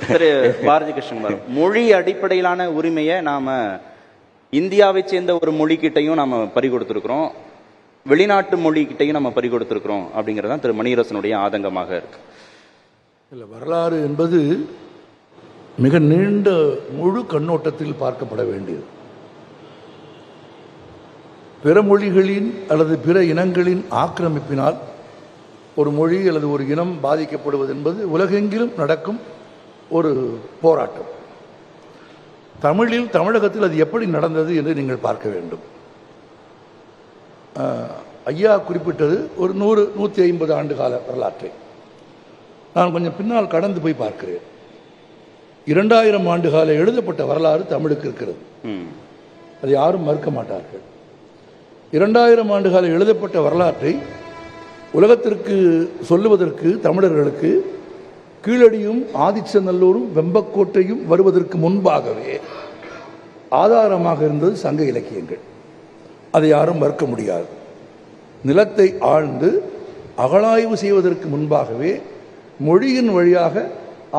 திரு பாரதி கிருஷ்ணன், மொழி அடிப்படையிலான உரிமையை நாம இந்தியாவை சேர்ந்த ஒரு மொழிக்கிட்டையும் நாம பறி கொடுத்துருக்கிறோம், வெளிநாட்டு மொழிக்கிட்டையும் நம்ம பறி கொடுத்துருக்கிறோம் அப்படிங்கிறது தான் திரு மணியரசனுடைய ஆதங்கமாக இருக்கு. இல்லை, வரலாறு என்பது மிக நீண்ட முழு கண்ணோட்டத்தில் பார்க்கப்பட வேண்டியது. பிற மொழிகளின் அல்லது பிற இனங்களின் ஆக்கிரமிப்பினால் ஒரு மொழி அல்லது ஒரு இனம் பாதிக்கப்படுவது என்பது உலகெங்கிலும் நடக்கும் ஒரு போராட்டம். தமிழகத்தில் அது எப்படி நடந்தது என்று நீங்கள் பார்க்க வேண்டும். ஐயா குறிப்பிட்டது ஒரு 100-150 ஆண்டு கால வரலாற்றை. நான் கொஞ்சம் பின்னால் கடந்து போய் பார்க்கிறேன். 2000 ஆண்டு கால எழுதப்பட்ட வரலாறு தமிழுக்கு இருக்கிறது. அதை யாரும் மறுக்க மாட்டார்கள். 2000 ஆண்டு கால எழுதப்பட்ட வரலாற்றை உலகத்திற்கு சொல்லுவதற்கு தமிழர்களுக்கு கீழடியும் ஆதிச்சநல்லூரும் வெம்பக்கோட்டையும் வருவதற்கு முன்பாகவே ஆதாரமாக இருந்தது சங்க இலக்கியங்கள். அதை யாரும் மறுக்க முடியாது. நிலத்தை ஆழ்ந்து அகழாய்வு செய்வதற்கு முன்பாகவே மொழியின் வழியாக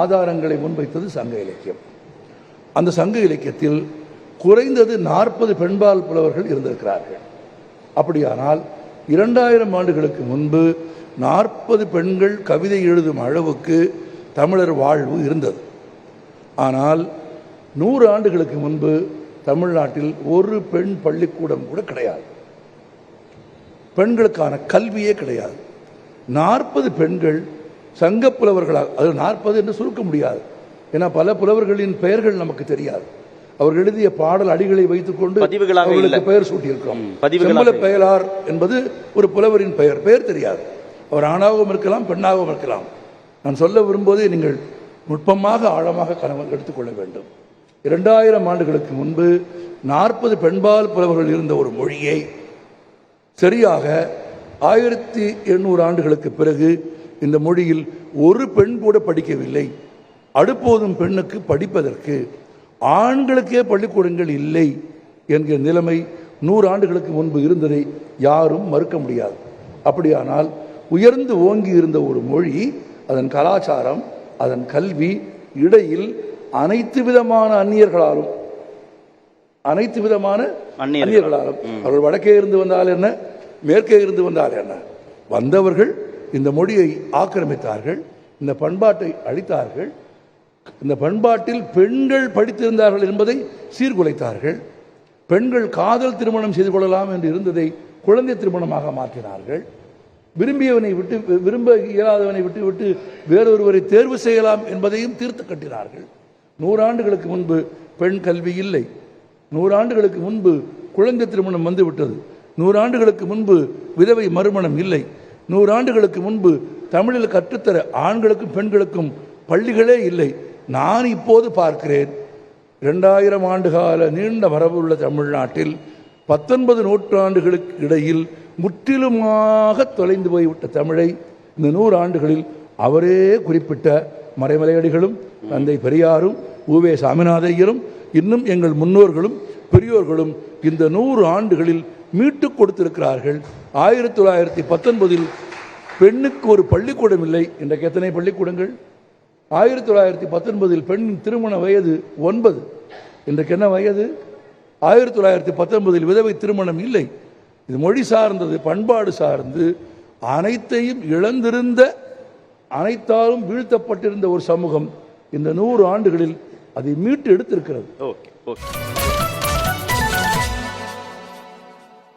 ஆதாரங்களை முன்வைத்தது சங்க இலக்கியம். அந்த சங்க இலக்கியத்தில் குறைந்தது 40 பெண்பால் புலவர்கள் இருந்திருக்கிறார்கள். அப்படியானால் 2000 ஆண்டுகளுக்கு முன்பு 40 பெண்கள் கவிதை எழுதும் அளவுக்கு தமிழர் வாழ்வு இருந்தது. ஆனால் 100 ஆண்டுகளுக்கு முன்பு தமிழ்நாட்டில் ஒரு பெண் பள்ளிக்கூடம் கூட கிடையாது. பெண்களுக்கான கல்வியே கிடையாது. 40 பெண்கள் சங்க புலவர்களாக, அது 40 என்று சுருக்க முடியாது. ஏன்னா பல புலவர்களின் பெயர்கள் நமக்கு தெரியாது. அவர் எழுதிய பாடல் அடிகளை வைத்துக் கொண்டு அவர்களுக்கு பெயர் சூட்டியிருக்கிறோம். செம்பல பெயலார் என்பது ஒரு புலவரின் பெயர் தெரியாது. அவர் ஆணாகவும் இருக்கலாம், பெண்ணாகவும் இருக்கலாம். நான் சொல்ல விரும்புவதை நீங்கள் நுட்பமாக ஆழமாக கனவு எடுத்துக்கொள்ள வேண்டும். 2000 ஆண்டுகளுக்கு முன்பு 40 பெண்பால் புலவர்கள் இருந்த ஒரு மொழியை சரியாக 1800 ஆண்டுகளுக்கு பிறகு இந்த மொழியில் ஒரு பெண் கூட படிக்கவில்லை. அடுப்போதும் பெண்ணுக்கு படிப்பதற்கு ஆண்களுக்கே பள்ளிக்கூடங்கள் இல்லை என்கிற நிலைமை 100 ஆண்டுகளுக்கு முன்பு இருந்ததை யாரும் மறுக்க முடியாது. அப்படியானால் உயர்ந்து ஓங்கி இருந்த ஒரு மொழி, அதன் கலாச்சாரம், அதன் கல்வி இடையில் அனைத்து விதமான அந்நியர்களாலும் அவர்கள் வடக்கே இருந்து வந்தால் என்ன, மேற்கே இருந்து வந்தால் என்ன, வந்தவர்கள் இந்த மொழியை ஆக்கிரமித்தார்கள், இந்த பண்பாட்டை அழித்தார்கள். இந்த பண்பாட்டில் பெண்கள் படித்திருந்தார்கள் என்பதை சீர்குலைத்தார்கள். பெண்கள் காதல் திருமணம் செய்து கொள்ளலாம் என்று இருந்ததை குழந்தை திருமணமாக மாற்றினார்கள். விரும்பியவனை விட்டு, விரும்ப இயலாதவனை விட்டு வேறொருவரை தேர்வு செய்யலாம் என்பதையும் தீர்த்து கட்டினார்கள். 100 ஆண்டுகளுக்கு முன்பு பெண் கல்வி இல்லை. 100 ஆண்டுகளுக்கு முன்பு குழந்தை திருமணம் வந்துவிட்டது. 100 ஆண்டுகளுக்கு முன்பு விதவை மறுமணம் இல்லை. 100 ஆண்டுகளுக்கு முன்பு தமிழில் கற்றுத்தர ஆண்களுக்கும் பெண்களுக்கும் பள்ளிகளே இல்லை. நான் இப்போது பார்க்கிறேன், 2000 ஆண்டுகால நீண்ட மரபுள்ள தமிழ்நாட்டில் 19 நூற்றாண்டுகளுக்கு இடையில் முற்றிலுமாக தொலைந்து போய்விட்ட தமிழை இந்த 100 ஆண்டுகளில் அவரே குறிப்பிட்ட மறைமலையடிகளும் தந்தை பெரியாரும் உவே சாமிநாத ஐயரும் இன்னும் எங்கள் முன்னோர்களும் பெரியோர்களும் இந்த 100 ஆண்டுகளில் மீட்டு கொடுத்திருக்கிறார்கள். 1919 பெண்ணுக்கு ஒரு பள்ளிக்கூடம் இல்லை. இன்றைக்கு எத்தனை பள்ளிக்கூடங்கள்? 1919 பெண்ணின் திருமண வயது 9. இன்றைக்கு என்ன வயது? 1919 விதவை திருமணம் இல்லை. இது மொழி சார்ந்தது, பண்பாடு சார்ந்து அனைத்தையும் இழந்திருந்த, அனைத்தாலும் வீழ்த்தப்பட்டிருந்த ஒரு சமூகம் இந்த 100 ஆண்டுகளில் அதை மீட்டு எடுத்திருக்கிறது. ஓகே.